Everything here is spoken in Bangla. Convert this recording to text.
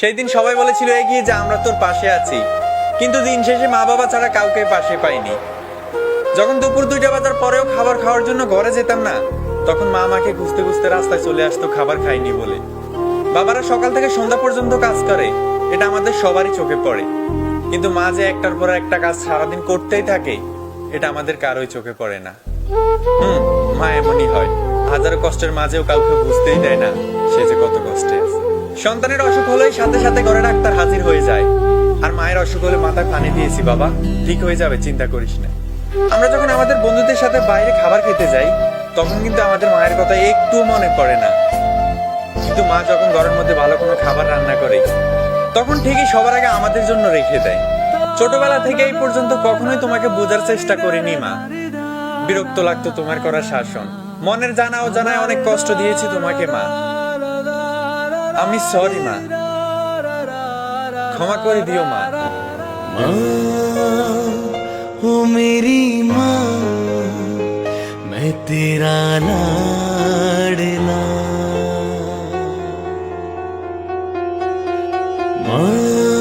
সেই দিন সবাই বলেছিল এগিয়ে যা, আমরা তোর পাশে আছি, কিন্তু দিন শেষে মা বাবা ছাড়া কাউকে পাশে পাইনি। যখন দুপুর 2টা বাজার পরেও খাবার খাওয়ার জন্য ঘরে যেতাম না, তখন মা আমাকে খুঁজতে খুঁজতে রাস্তায় চলে আসতো খাবার খাইনি বলে। বাবারা সকাল থেকে সন্ধ্যা পর্যন্ত কাজ করে, এটা আমাদের সবারই চোখে পড়ে, কিন্তু মা যে একটার পর একটা কাজ সারাদিন করতেই থাকে, এটা আমাদের কারোই চোখে পড়ে না। মা এমনই হয়, হাজারো কষ্টের মাঝেও কাউকে বুঝতেই দেয় না সে যে কত কষ্টে আছে। সন্তানের অসুখ হলেই সাথে সাথে ঘরে ডাক্তার হাজির হয়ে যায়, আর মায়ের অসুখ হলে মাথায় পানি দিয়েছি, বাবা ঠিক হয়ে যাবে, চিন্তা করিস না। আমরা যখন আমাদের বন্ধুদের সাথে বাইরে খাবার খেতে যাই, তখন কিন্তু আমাদের মায়ের কথা একটু মনে পড়ে না, কিন্তু মা যখন ঘরের মধ্যে ভালো কোনো খাবার রান্না করে, তখন ঠিকই সবার আগে আমাদের জন্য রেখে দেয়। ছোটবেলা থেকে এই পর্যন্ত কখনোই তোমাকে বোঝার চেষ্টা করিনি মা, বিরক্ত লাগতো তোমার করা শাসন, মনের জানা ও জানায় অনেক কষ্ট দিয়েছি তোমাকে মা, আমি সরি মা, ক্ষমা করে দিও মা। ओ मेरी माँ, मैं तेरा लाडला। माँ